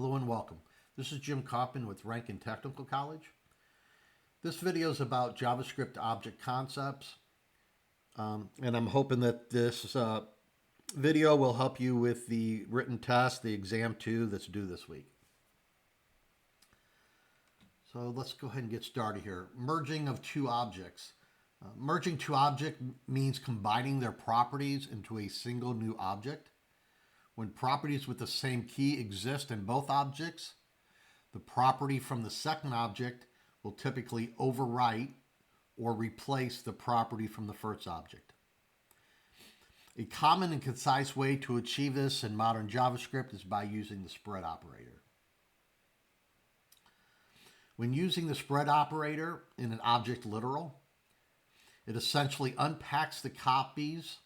Hello and welcome. This is Jim Coppin with Rankin Technical College. This video is about JavaScript object concepts, and I'm hoping that this video will help you with the written test, the exam 2 that's due this week. So let's go ahead and get started here. Merging of two objects. Merging two objects means combining their properties into a single new object. When properties with the same key exist in both objects, the property from the second object will typically overwrite or replace the property from the first object. A common and concise way to achieve this in modern JavaScript is by using the spread operator. When using the spread operator in an object literal, it essentially unpacks the copies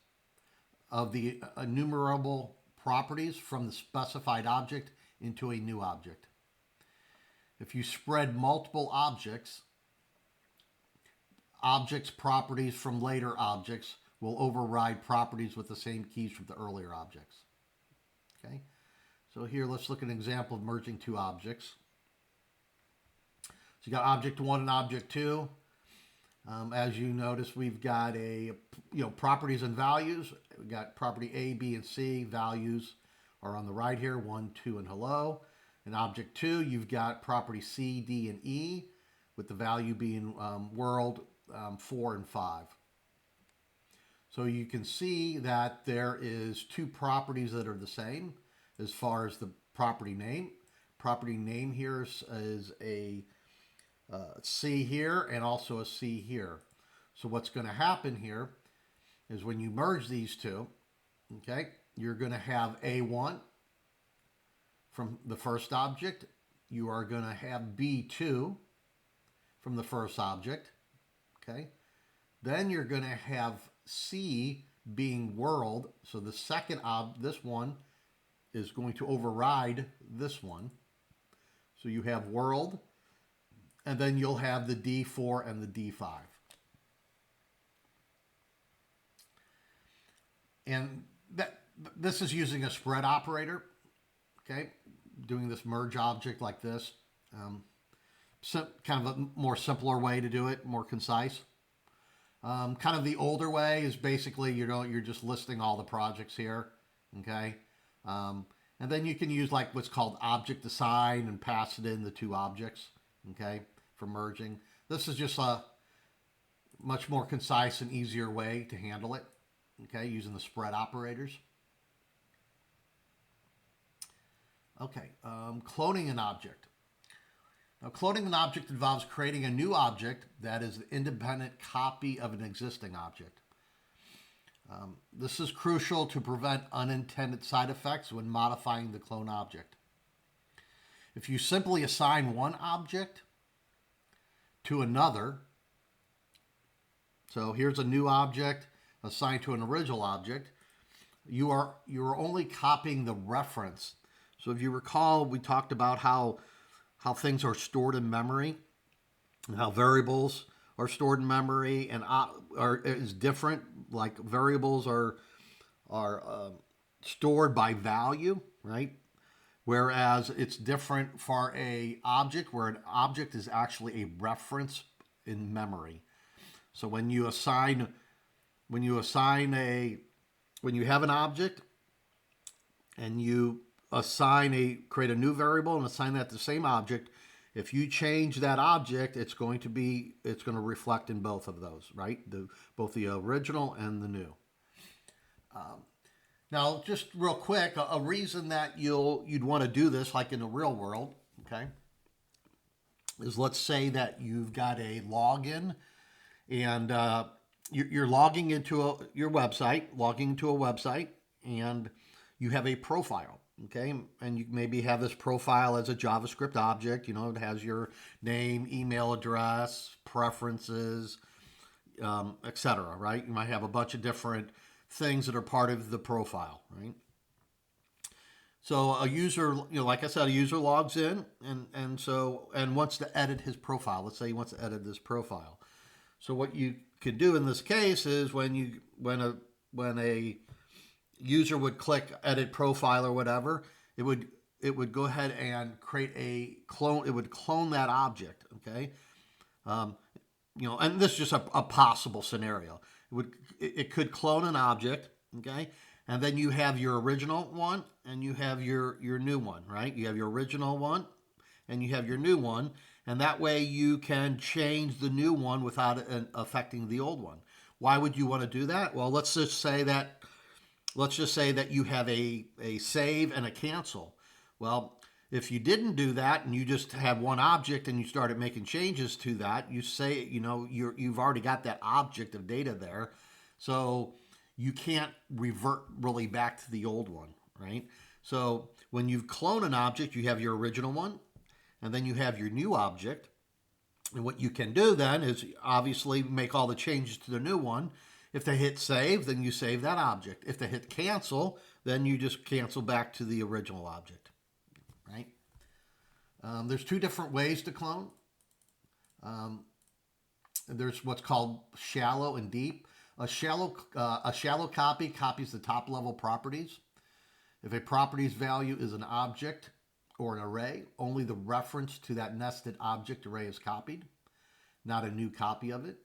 of the enumerable properties from the specified object into a new object. If you spread multiple objects properties from later objects will override properties with the same keys from the earlier objects. Okay, so here let's look at an example of merging two objects. So you got object 1 and object 2. As you notice, we've got properties and values. We've got property A, B, and C. Values are on the right here, 1, 2, and hello. In object 2, you've got property C, D, and E, with the value being world 4 and 5. So you can see that there is two properties that are the same as far as the property name. Property name here is a C here and also a C here. So what's going to happen here is when you merge these two, okay, you're going to have A1 from the first object. You are going to have B2 from the first object, okay? Then you're going to have C being world. So the second this one is going to override this one. So you have world, and then you'll have the D4 and the D5. And this is using a spread operator, okay? Doing this merge object like this. Kind of a more simpler way to do it, more concise. Kind of the older way is basically, you're just listing all the projects here, okay? And then you can use like what's called object assign and pass it in the two objects, okay, for merging. This is just a much more concise and easier way to handle it, okay, using the spread operators. Okay, cloning an object. Now, cloning an object involves creating a new object that is an independent copy of an existing object. This is crucial to prevent unintended side effects when modifying the clone object. If you simply assign one object to another, so here's a new object assigned to an original object, you are only copying the reference. So if you recall, we talked about how things are stored in memory and how variables are stored in memory and is different. Like variables are stored by value, right? Whereas it's different for an object, where an object is actually a reference in memory. So when you have an object and you create a new variable and assign that to the same object, if you change that object, it's going to reflect in both of those, right? Both the original and the new. Now, just real quick, a reason that you'd want to do this, like in the real world, okay, is let's say that you've got a login and you're logging into your website, and you have a profile. Okay, and you maybe have this profile as a JavaScript object. It has your name, email address, preferences, etc. Right? You might have a bunch of different things that are part of the profile, right? So a user, like I said, a user logs in and wants to edit his profile. Let's say he wants to edit this profile. So what you could do in this case is when a user would click edit profile or whatever, it would it would go ahead and create a clone. It would clone that object. Okay. Um, and this is just a possible scenario. It could clone an object. Okay. And then you have your original one and you have your new one, right? You have your original one and you have your new one. And that way you can change the new one without it affecting the old one. Why would you want to do that? Well, let's just say that you have a save and a cancel. Well, if you didn't do that and you just have one object and you started making changes to that, you've already got that object of data there. So you can't revert really back to the old one, right? So when you clone an object, you have your original one and then you have your new object. And what you can do then is obviously make all the changes to the new one. If they hit save, then you save that object. If they hit cancel, then you just cancel back to the original object, right? There's two different ways to clone. There's what's called shallow and deep. A shallow copy copies the top level properties. If a property's value is an object or an array, only the reference to that nested object array is copied, not a new copy of it.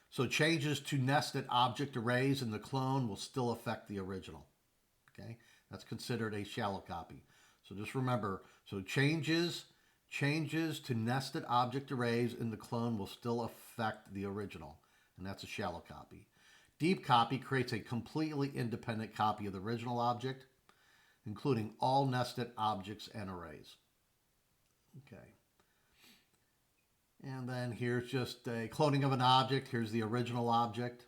So changes to nested object arrays in the clone will still affect the original. Okay, that's considered a shallow copy. So just remember, so changes to nested object arrays in the clone will still affect the original, and that's a shallow copy. Deep copy creates a completely independent copy of the original object, including all nested objects and arrays. Okay. And then here's just a cloning of an object. Here's the original object.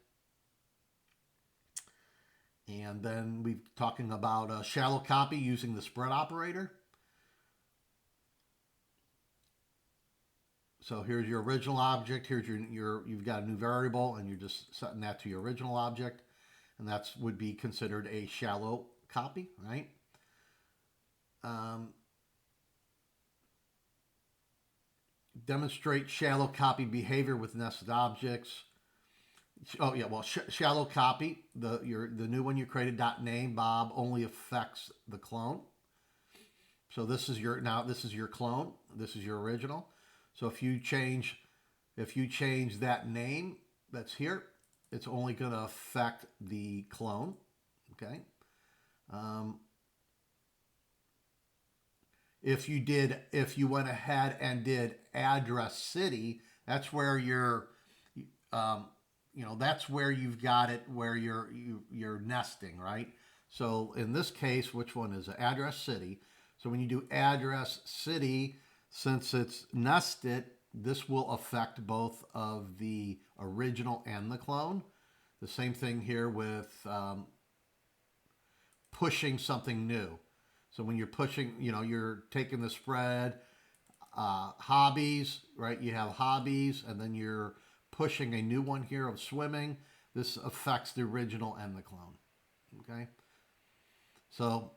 And then we're talking about a shallow copy using the spread operator. So here's your original object. Here's you've got a new variable and you're just setting that to your original object. And that would be considered a shallow copy, right? Demonstrate shallow copy behavior with nested objects. Oh yeah, well, shallow copy, the new one you created, .name Bob, only affects the clone. So this is your clone. This is your original. So if you change that name that's here, it's only going to affect the clone. Okay. If you went ahead and did address city, that's where that's where you've got it, where you're nesting, right? So in this case, which one is it? Address city. So when you do address city, since it's nested, this will affect both of the original and the clone. The same thing here with pushing something new. So when you're pushing, you're taking the spread, hobbies, right? You have hobbies, and then you're pushing a new one here of swimming. This affects the original and the clone. Okay? So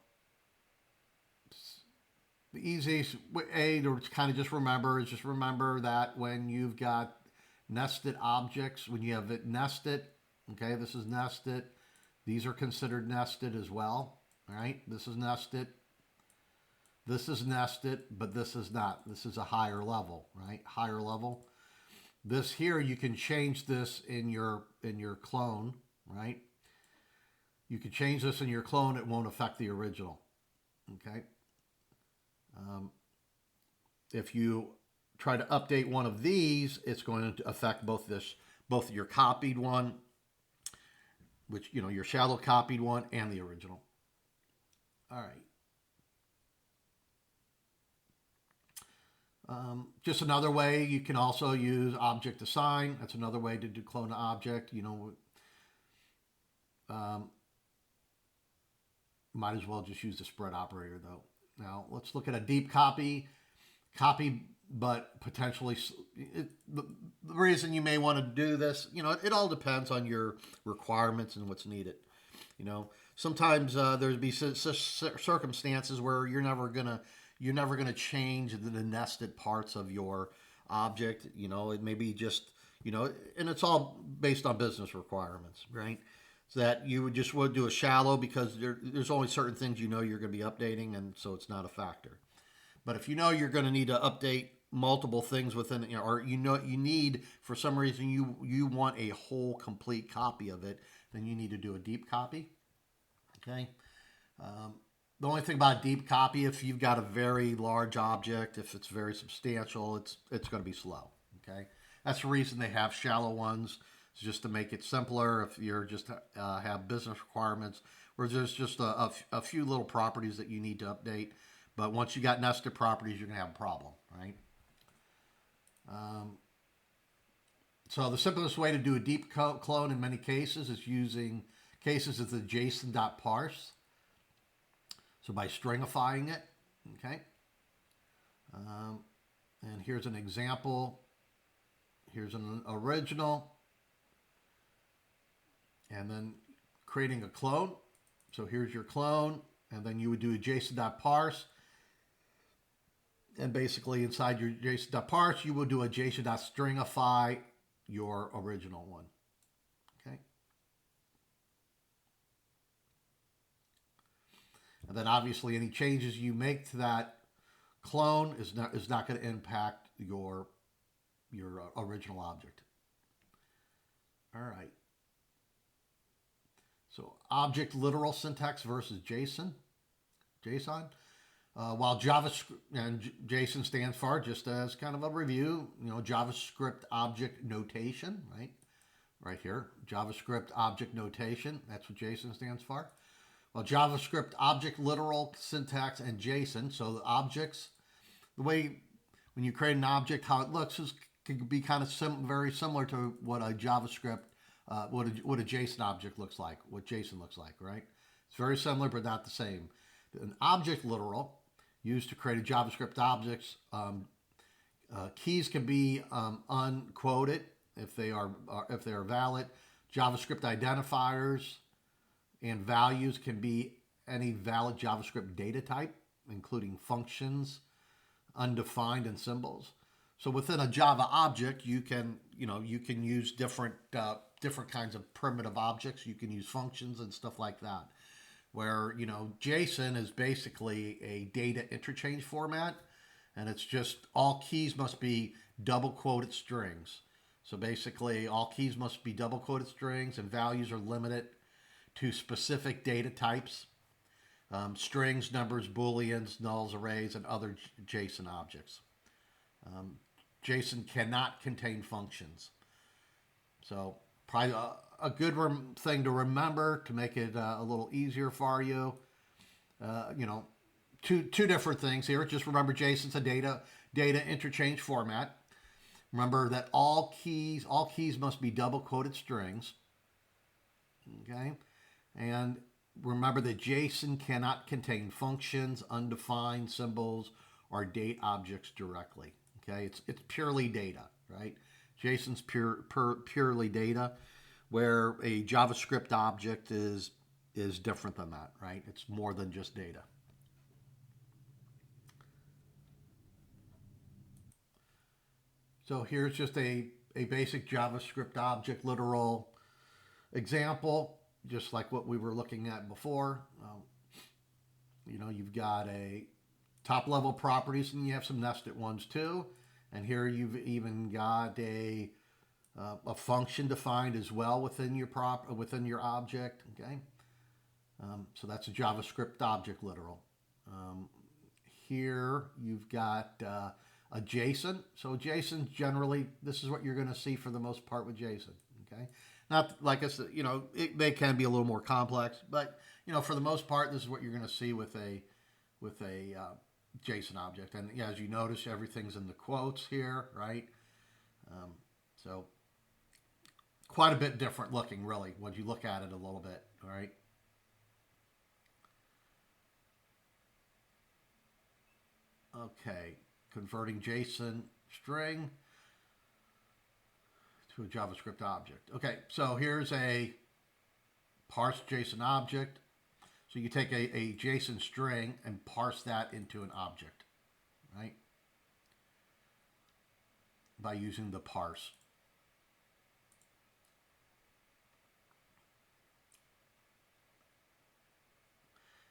the easiest way to kind of just remember that when you've got nested objects, when you have it nested, okay, this is nested. These are considered nested as well, right? This is nested. This is nested, but this is not. This is a higher level, right? Higher level. This here, you can change this in your clone, right? You can change this in your clone. It won't affect the original, okay? If you try to update one of these, it's going to affect both your copied one, which, your shallow copied one, and the original. All right. Just another way, you can also use object assign. That's another way to do clone an object. Might as well just use the spread operator though. Now let's look at a deep copy, but potentially the reason you may want to do this, it all depends on your requirements and what's needed. Sometimes there'd be circumstances where you're never gonna change the nested parts of your object. It may be just, and it's all based on business requirements, right? So that you would do a shallow because there's only certain things you're going to be updating, and so it's not a factor. But if you know you're going to need to update multiple things within, or you know you need, for some reason, you want a whole complete copy of it, then you need to do a deep copy. Okay. The only thing about deep copy, if you've got a very large object, if it's very substantial, it's going to be slow. Okay. That's the reason they have shallow ones. It's just to make it simpler. If you're just have business requirements where there's just a few little properties that you need to update. But once you got nested properties, you're going to have a problem, right? So the simplest way to do a deep clone in many cases is using cases as the JSON.parse. So by stringifying it, okay? And here's an example. Here's an original. And then creating a clone. So here's your clone. And then you would do a JSON.parse. And basically inside your JSON.parse, you will do a JSON.stringify your original one. Okay. And then obviously any changes you make to that clone is not going to impact your original object. All right. So object literal syntax versus JSON. While JavaScript and JSON stands for, just as kind of a review, JavaScript object notation, right? Right here, JavaScript object notation. That's what JSON stands for. Well, JavaScript object literal syntax and JSON. So the objects, the way when you create an object, how it looks can be kind of very similar to what a JavaScript, what a JSON object looks like, what JSON looks like, right? It's very similar, but not the same. An object literal used to create a JavaScript objects. Keys can be unquoted if they are valid. JavaScript identifiers and values can be any valid JavaScript data type, including functions, undefined, and symbols. So within a Java object, you can use different kinds of primitive objects. You can use functions and stuff like that. Where JSON is basically a data interchange format, and it's just all keys must be double quoted strings. So basically, all keys must be double quoted strings, and values are limited to specific data types, strings, numbers, booleans, nulls, arrays, and other JSON objects. JSON cannot contain functions. So probably a good thing to remember to make it a little easier for you. Two different things here. Just remember JSON's a data interchange format. Remember that all keys must be double quoted strings. Okay, and remember that JSON cannot contain functions, undefined symbols, or date objects directly. Okay, it's purely data, right? JSON's purely data, where a JavaScript object is different than that, right? It's more than just data. So here's just a basic JavaScript object literal example, just like what we were looking at before. You've got a top level properties, and you have some nested ones too. And here you've even got a function defined as well within your object. Okay, so that's a JavaScript object literal. Here you've got a JSON. So JSON generally, this is what you're going to see for the most part with JSON. Okay, not like I said, they can be a little more complex, but for the most part, this is what you're going to see with a JSON object. And as you notice, everything's in the quotes here, right? So quite a bit different looking, really, when you look at it a little bit, all right? Okay, converting JSON string to a JavaScript object. Okay, so here's a parse JSON object. So you take a JSON string and parse that into an object, right? By using the parse.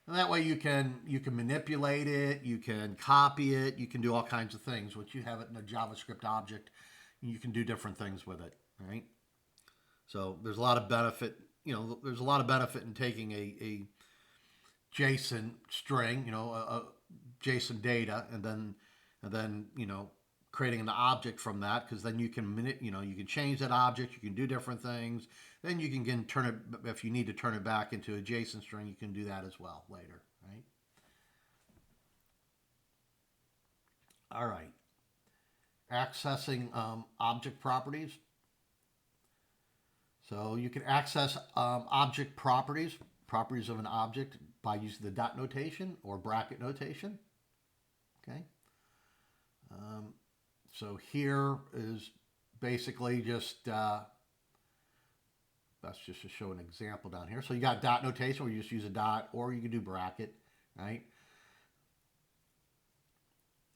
And that way you can manipulate it, you can copy it, you can do all kinds of things. Once you have it in a JavaScript object, you can do different things with it, right? So there's a lot of benefit, there's a lot of benefit in taking a JSON string, a JSON data, and then creating an object from that, because then you can you can change that object, you can do different things. Then you can turn it, if you need to turn it back into a JSON string, you can do that as well later, right? All right, accessing object properties. So you can access object properties of an object by using the dot notation or bracket notation. Okay. So here is basically just, that's just to show an example down here. So you got dot notation where you just use a dot, or you can do bracket, right?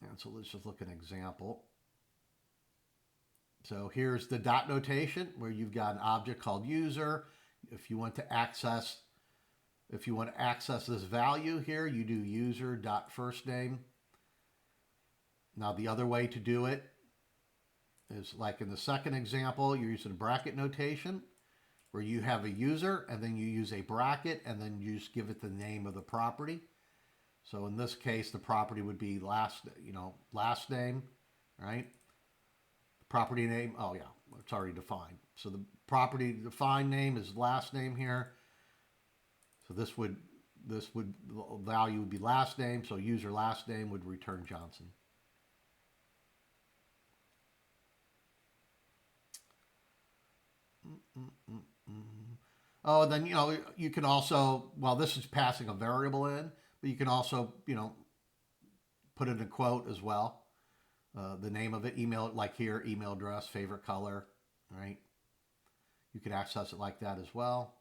And so let's just look at an example. So here's the dot notation where you've got an object called user. If you want to access this value here, you do user dot first name. Now the other way to do it is like in the second example, you're using bracket notation where you have a user and then you use a bracket and then you just give it the name of the property. So in this case, the property would be last name, right? Property name, oh yeah, it's already defined. So the property defined name is last name here. So this value would be last name. So user last name would return Johnson. Oh, then, you can also, well, this is passing a variable in, but you can also, put it in a quote as well. The name of it, email, like here, email address, favorite color, right? You can access it like that as well.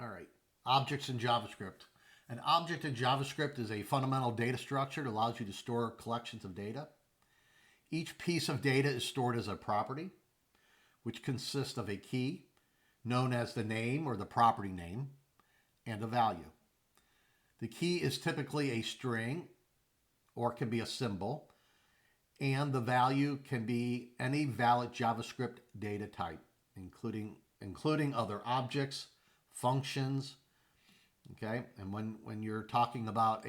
All right, objects in JavaScript. An object in JavaScript is a fundamental data structure that allows you to store collections of data. Each piece of data is stored as a property, which consists of a key, known as the name or the property name, and a value. The key is typically a string or can be a symbol, and the value can be any valid JavaScript data type, including other objects, functions, okay? And when you're talking about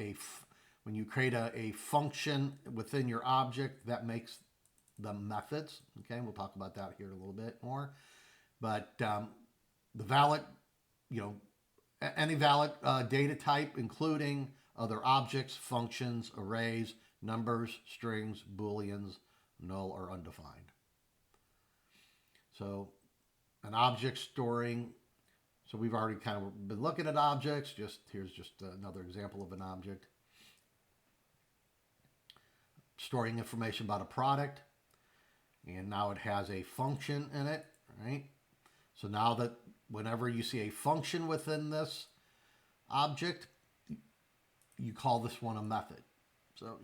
when you create a function within your object, that makes the methods, okay? We'll talk about that here a little bit more. But the valid, any valid data type, including other objects, functions, arrays, numbers, strings, booleans, null or undefined. So an object storing, so we've already kind of been looking at objects. Here's just another example of an object. Storing information about a product, and now it has a function in it, right? So now that whenever you see a function within this object, you call this one a method. So,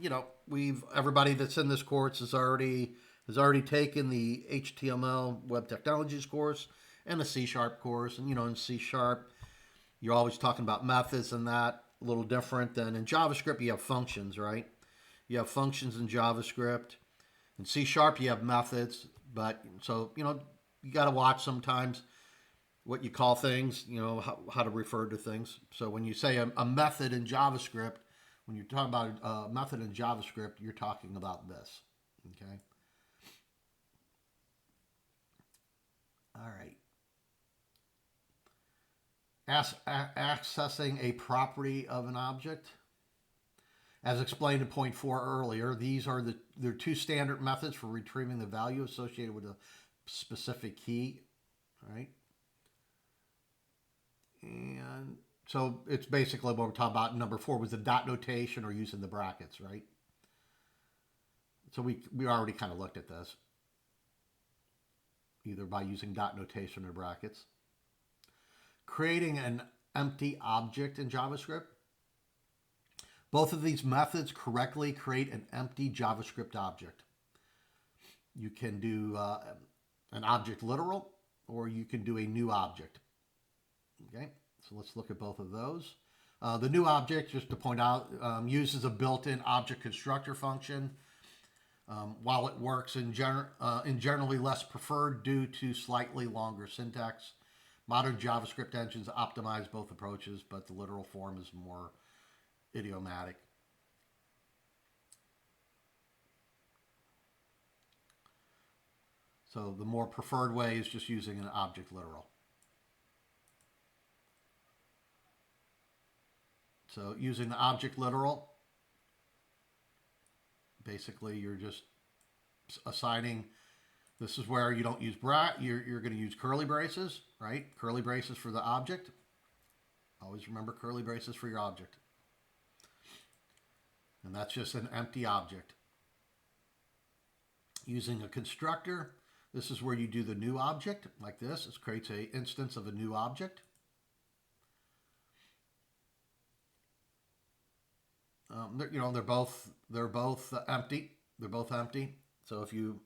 everybody that's in this course has already taken the HTML Web Technologies course and the C# course. And, in C#, you're always talking about methods, and that a little different than in JavaScript. You have functions, right? You have functions in JavaScript. In C# you have methods, but so, you got to watch sometimes what you call things, how to refer to things. So when you say a method in JavaScript, when you're talking about a method in JavaScript, you're talking about this, okay? All right. Accessing a property of an object. As explained in point 4 earlier, there are two standard methods for retrieving the value associated with a specific key, right? And so it's basically what we're talking about. Number 4 was the dot notation or using the brackets, right? So we already kind of looked at this, either by using dot notation or brackets. Creating an empty object in JavaScript. Both of these methods correctly create an empty JavaScript object. You can do an object literal, or you can do a new object. Okay, So let's look at both of those. The new object, just to point out, uses a built-in object constructor function. While it works in generally less preferred due to slightly longer syntax, modern JavaScript engines optimize both approaches, but the literal form is more idiomatic. So the more preferred way is just using an object literal. So using the object literal, basically you're just assigning, this is where you don't use you're going to use curly braces, right? Curly braces for the object. Always remember curly braces for your object. And that's just an empty object. Using a constructor, this is where you do the new object, like this. It creates an instance of a new object. They're both empty. They're both empty. So if you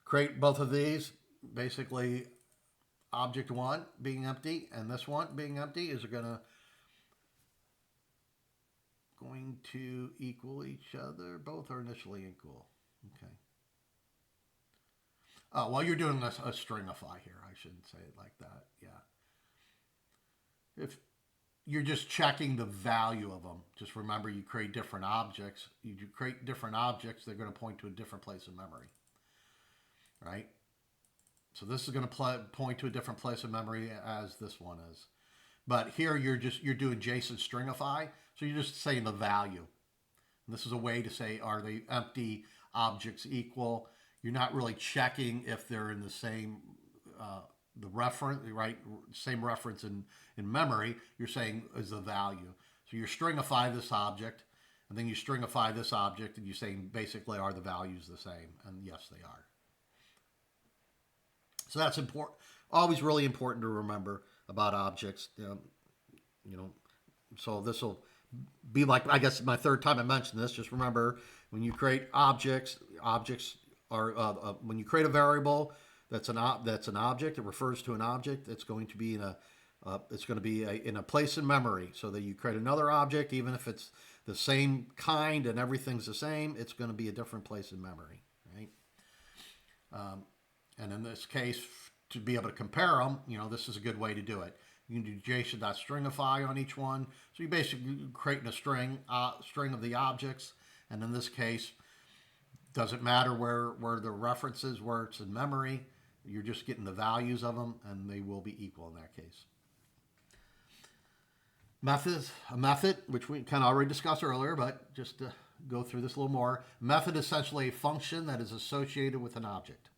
create both of these, basically object one being empty and this one being empty is going to equal each other. Both are initially equal. Okay. Well, you're doing a stringify here. I shouldn't say it like that. Yeah. If you're just checking the value of them. Just remember, you create different objects. You create different objects, they're going to point to a different place in memory, right? So this is going to point to a different place in memory as this one is. But here you're doing JSON stringify, so you're just saying the value. And this is a way to say, are they empty objects equal? You're not really checking if they're in the same the reference, right? Same reference in memory. You're saying is the value. So you stringify this object, and then you stringify this object, and you're saying basically are the values the same? And yes, they are. So that's important. Always really important to remember about objects. So this will be like, I guess my third time I mentioned this. Just remember, when you create objects are when you create a variable that's an object. It refers to an object. It's going to be in a place in memory. So that you create another object, even if it's the same kind and everything's the same, it's going to be a different place in memory, right? And in this case, to be able to compare them, this is a good way to do it. You can do JSON.stringify on each one. So you're basically creating a string of the objects, and in this case, doesn't matter where the reference is, where it's in memory. You're just getting the values of them, and they will be equal in that case. A method, which we kind of already discussed earlier, but just to go through this a little more. Method is essentially a function that is associated with an object.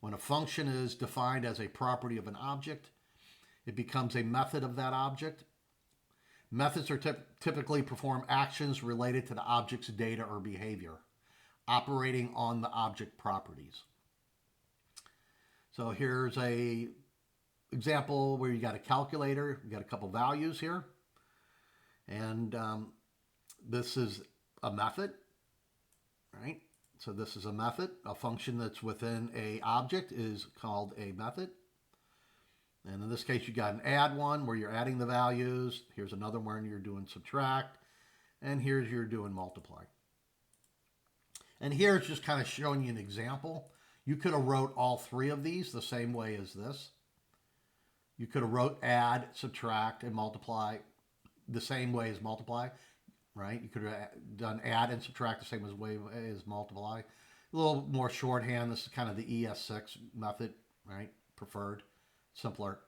When a function is defined as a property of an object, it becomes a method of that object. Methods are typically perform actions related to the object's data or behavior, operating on the object properties. So here's a example where you got a calculator, you got a couple values here, and this is a method, right? So this is a method. A function that's within a object is called a method. And in this case, you got an add one where you're adding the values. Here's another one where you're doing subtract, and here's you're doing multiply. And here it's just kind of showing you an example. You could have wrote all three of these the same way as this. You could have wrote add, subtract, and multiply the same way as multiply, right? You could have done add and subtract the same way as multiply. A little more shorthand. This is kind of the ES6 method, right? Preferred, simpler.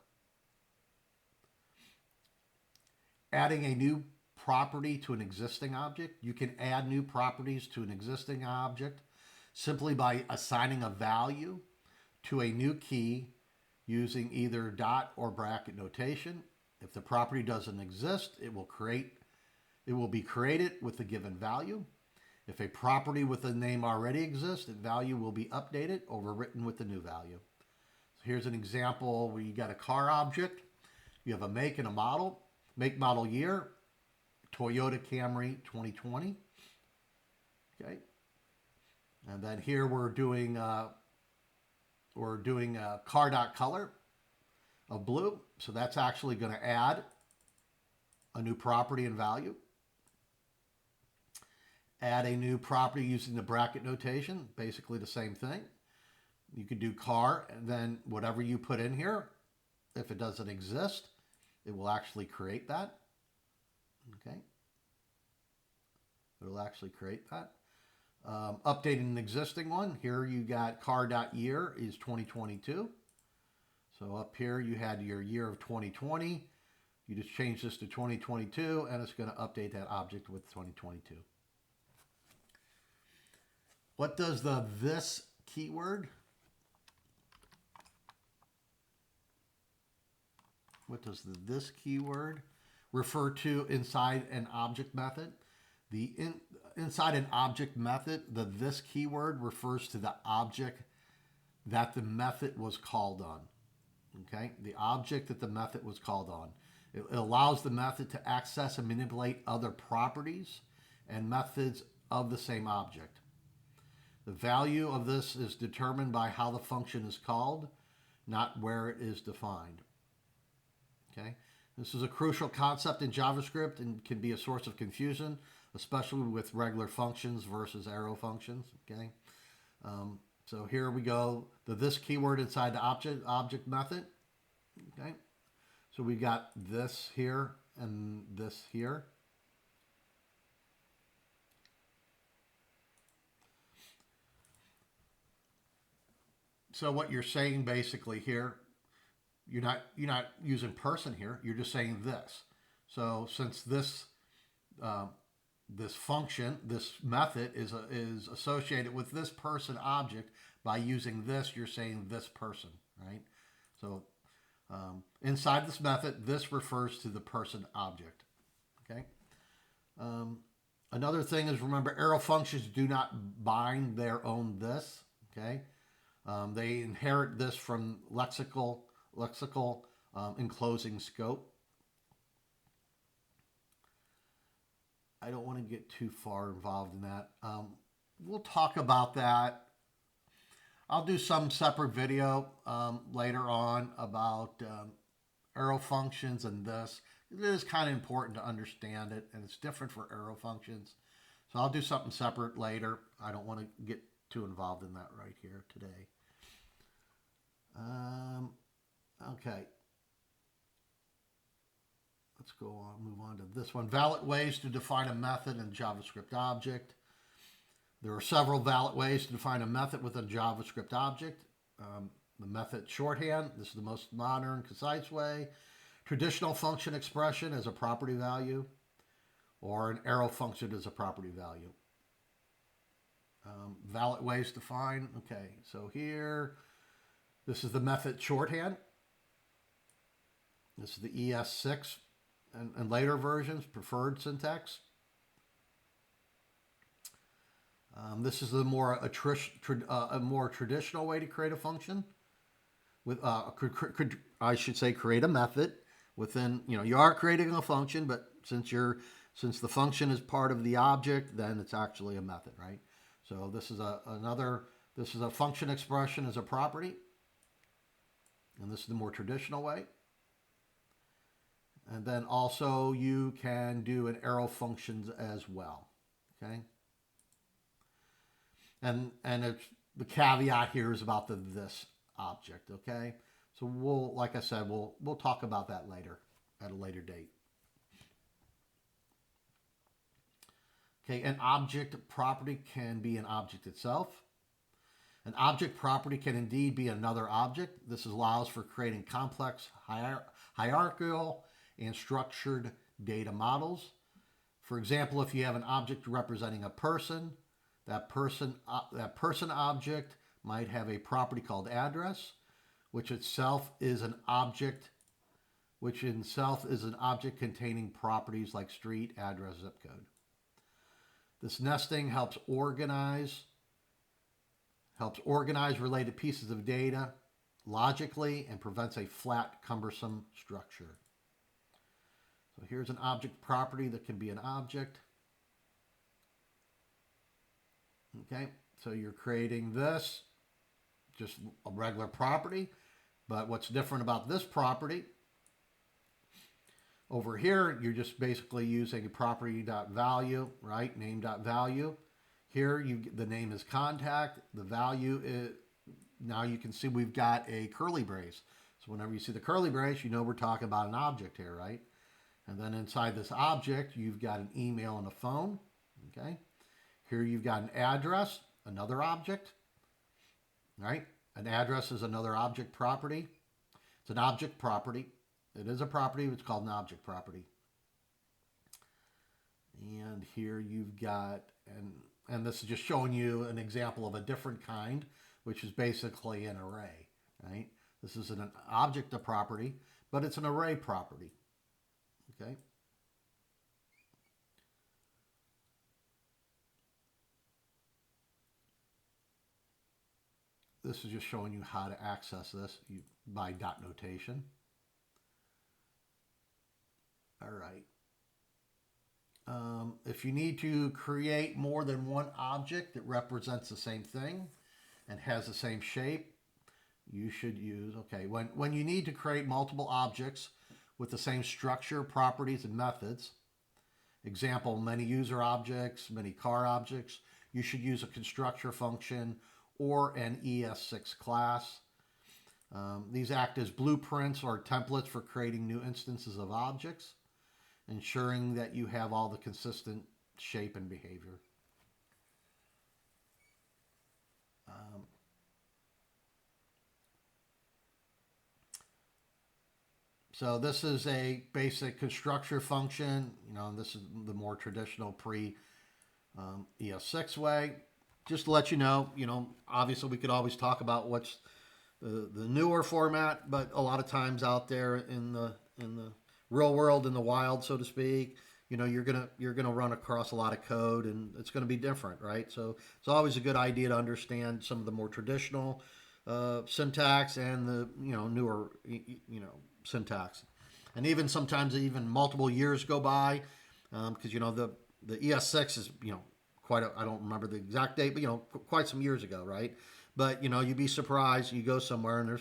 Adding a new property to an existing object. You can add new properties to an existing object simply by assigning a value to a new key using either dot or bracket notation. If the property doesn't exist, it will be created with the given value. If a property with a name already exists, the value will be updated, overwritten with the new value. So here's an example where you got a car object. You have a make and a model. Make, model, year, Toyota Camry 2020. Okay. And then here we're doing car.color of blue. So that's actually going to add a new property and value. Add a new property using the bracket notation, basically the same thing. You could do car, and then whatever you put in here, if it doesn't exist, it will actually create that. Okay. It will actually create that. Updating an existing one. Here you got car.year is 2022. So up here you had your year of 2020. You just change this to 2022 and it's going to update that object with 2022. What does the this keyword? What does the this keyword refer to inside an object method? Inside an object method, the this keyword refers to the object that the method was called on. Okay, the object that the method was called on. It allows the method to access and manipulate other properties and methods of the same object. The value of this is determined by how the function is called, not where it is defined. Okay, this is a crucial concept in JavaScript and can be a source of confusion, especially with regular functions versus arrow functions. Okay, so here we go. The this keyword inside the object method. Okay, so we got this here and this here. So what you're saying basically here, you're not using person here. You're just saying this. So since this this function, this method is associated with this person object, by using this, you're saying this person, right? So inside this method, this refers to the person object. Okay. Another thing is, remember, arrow functions do not bind their own this. Okay. They inherit this from lexical enclosing scope. I don't want to get too far involved in that. We'll talk about that. I'll do some separate video later on about arrow functions and this. It is kind of important to understand it, and it's different for arrow functions. So I'll do something separate later. I don't want to get too involved in that right here today. Okay. Let's go on, move on to this one. Valid ways to define a method in JavaScript object. There are several valid ways to define a method with a JavaScript object. The method shorthand, this is the most modern, concise way. Traditional function expression as a property value, or an arrow function as a property value. Valid ways to define. Okay, so here, this is the method shorthand. This is the ES6 and later versions, preferred syntax. This is a more traditional way to create a function. With I should say, create a method within. You are creating a function, but since the function is part of the object, then it's actually a method, right? So this is this is a function expression as a property, and this is the more traditional way. And then also you can do an arrow functions as well. Okay. And it's, the caveat here is about this object. Okay. So like I said, we'll talk about that later at a later date. Okay. An object property can be an object itself. An object property can indeed be another object. This allows for creating complex hierarchical and structured data models. For example, if you have an object representing a person, that person object might have a property called address, which itself is an object, containing properties like street, address, zip code. This nesting helps organize related pieces of data logically and prevents a flat, cumbersome structure. So here's an object property that can be an object. Okay, so you're creating this, just a regular property, but what's different about this property, Over here, you're just basically using a property.value, right? Name.value. Here, the name is contact. The value is, now you can see we've got a curly brace. So whenever you see the curly brace, you know we're talking about an object here, right? And then inside this object, you've got an email and a phone, okay? Here you've got an address, another object, right? An address is another object property. It's an object property. It is a property. It's called an object property. And here you've got, and this is just showing you an example of a different kind, which is basically an array, right? This is an object of property, but it's an array property, okay? This is just showing you how to access this by dot notation. All right. If you need to create more than one object that represents the same thing and has the same shape, you should use, okay, when you need to create multiple objects with the same structure, properties, and methods, example, many user objects, many car objects, you should use a constructor function or an ES6 class. These act as blueprints or templates for creating new instances of objects, ensuring that you have all the consistent shape and behavior. So this is a basic constructor function. You know, this is the more traditional pre-ES6 way. Just to let you know, obviously we could always talk about what's the newer format, but a lot of times out there in the real world, in the wild, so to speak, you're gonna run across a lot of code, and it's gonna be different, right? So it's always a good idea to understand some of the more traditional syntax and the newer syntax, and even sometimes multiple years go by, because the ES6 is I don't remember the exact date, but quite some years ago, right? But you'd be surprised. You go somewhere and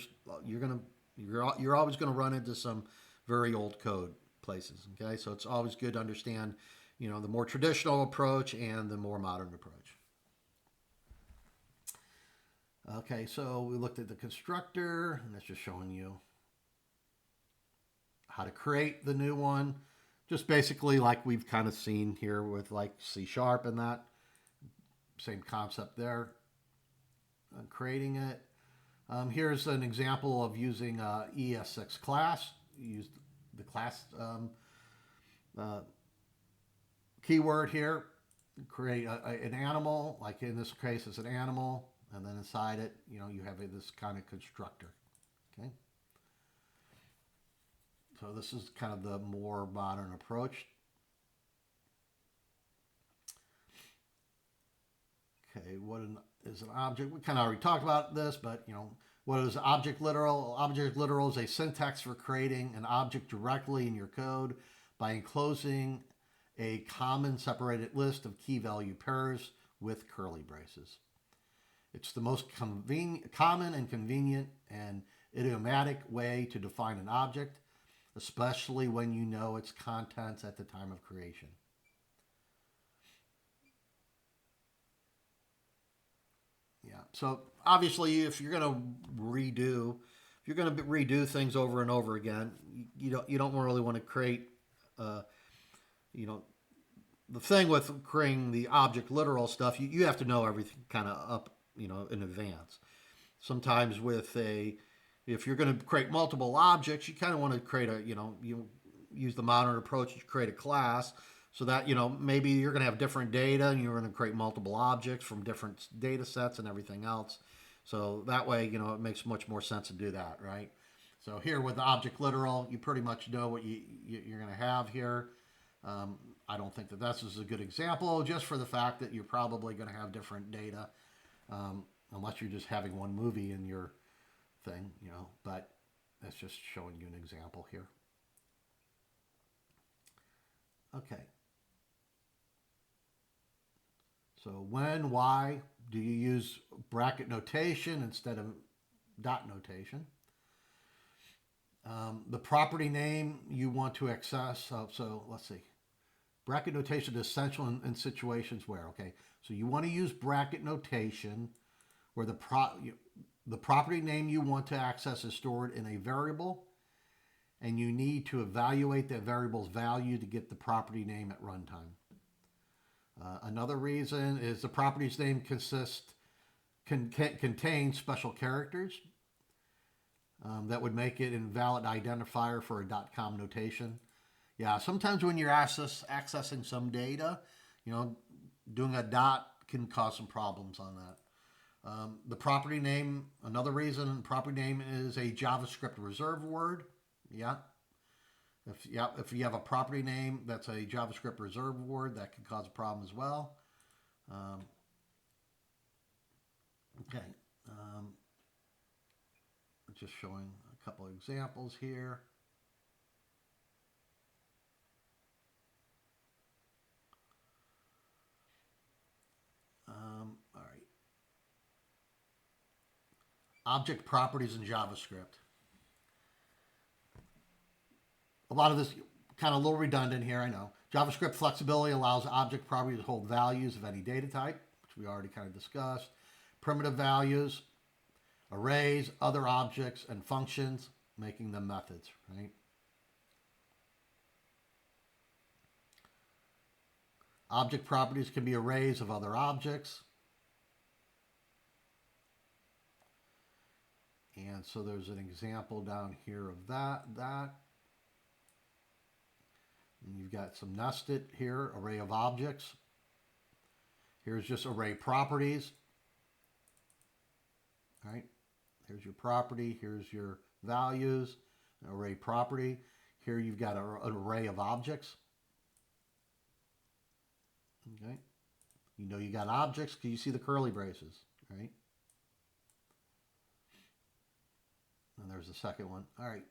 you're always gonna run into some very old code places. Okay, so it's always good to understand the more traditional approach and the more modern approach. Okay, so we looked at the constructor, and that's just showing you how to create the new one. Just basically like we've kind of seen here with like C# and that. Same concept there. Creating it. Here's an example of using ES6 class. Use the class keyword here. Create an animal, like in this case it's an animal, and then inside it, you have this kind of constructor. Okay. So this is kind of the more modern approach. Okay, what is an object? We kind of already talked about this, but what is object literal? Object literal is a syntax for creating an object directly in your code by enclosing a common separated list of key value pairs with curly braces. It's the most common and convenient and idiomatic way to define an object, especially when you know its contents at the time of creation. Yeah. So obviously, if you're going to redo things over and over again, you don't really want to create, the thing with creating the object literal stuff, you have to know everything kind of up, in advance. Sometimes if you're going to create multiple objects, you kind of want to create you use the modern approach to create a class. So that, maybe you're going to have different data and you're going to create multiple objects from different data sets and everything else. So that way, it makes much more sense to do that, right? So here with the object literal, you pretty much know what you're going to have here. I don't think that this is a good example, just for the fact that you're probably going to have different data, unless you're just having one movie in your thing, but that's just showing you an example here. Okay. So why do you use bracket notation instead of dot notation? The property name you want to access. So let's see. Bracket notation is essential in situations where, okay, so you want to use bracket notation where the property name you want to access is stored in a variable, and you need to evaluate that variable's value to get the property name at runtime. Another reason is the property's name contains special characters that would make it invalid identifier for a .com notation. Yeah, sometimes when you're accessing some data, doing a dot can cause some problems on that. The property name, another reason property name is a JavaScript reserved word. Yeah. If you have a property name that's a JavaScript reserved word, that can cause a problem as well. Okay. Just showing a couple of examples here. All right. Object properties in JavaScript. A lot of this kind of a little redundant here, I know. JavaScript flexibility allows object properties to hold values of any data type, which we already kind of discussed. Primitive values, arrays, other objects, and functions, making them methods, right? Object properties can be arrays of other objects. And so there's an example down here of that. And you've got some nested here, array of objects. Here's just array properties. All right. Here's your property. Here's your values, an array property. Here you've got an array of objects. Okay. You got objects because you see the curly braces, right? And there's the second one. All right.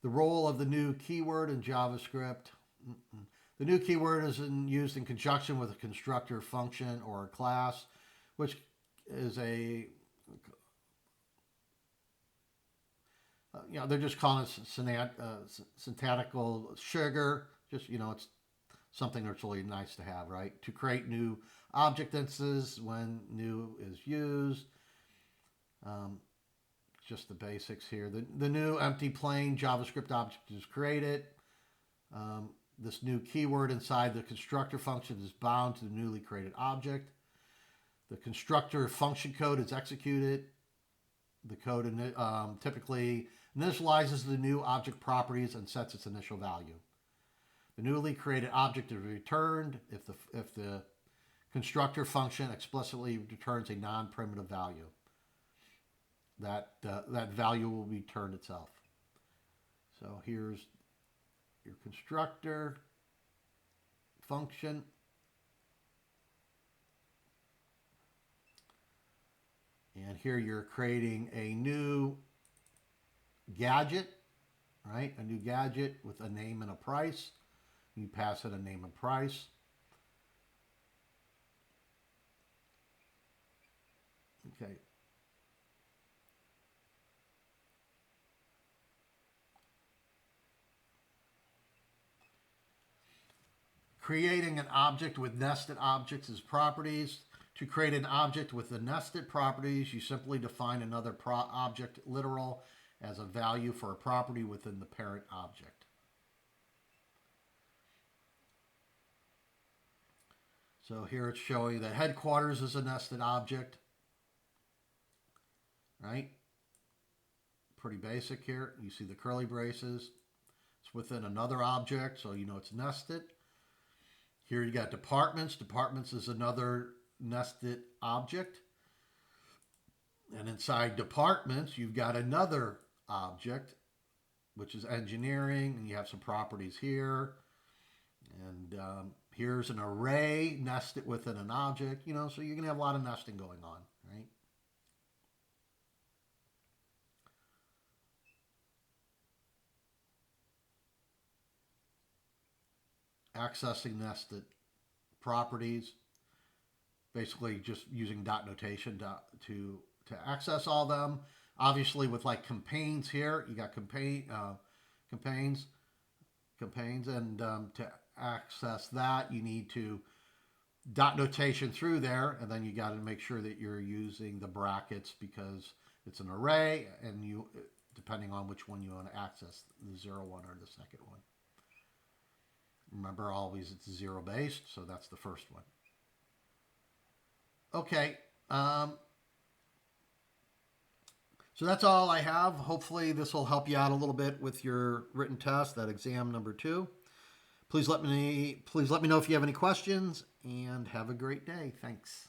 The role of the new keyword in JavaScript. The new keyword is used in conjunction with a constructor, function, or a class, which is a, they're just calling it syntactical sugar. Just, it's something that's really nice to have, right? To create new object instances when new is used. Just the basics here. The new empty plain JavaScript object is created. This new keyword inside the constructor function is bound to the newly created object. The constructor function code is executed. The code typically initializes the new object properties and sets its initial value. The newly created object is returned if the constructor function explicitly returns a non-primitive value. That value will be returned itself. So here's your constructor function. And here you're creating a new gadget, right? A new gadget with a name and a price. You pass it a name and price. Okay. Creating an object with nested objects as properties. To create an object with the nested properties, you simply define another object literal as a value for a property within the parent object. So here it's showing that headquarters is a nested object, right? Pretty basic here. You see the curly braces. It's within another object, so you know it's nested. Here you got departments. Departments is another nested object. And inside departments, you've got another object, which is engineering, and you have some properties here. And here's an array nested within an object, so you're going to have a lot of nesting going on, right? Accessing nested properties, basically just using dot notation to access all of them. Obviously, with like campaigns here, you got campaigns, and to access that, you need to dot notation through there, and then you got to make sure that you're using the brackets because it's an array, and you, depending on which one you want to access, the 0, 1 or the second one. Remember, always it's 0 based, so that's the first one. Okay. So that's all I have. Hopefully this will help you out a little bit with your written test, that exam number 2. Please let me know if you have any questions, and have a great day. Thanks.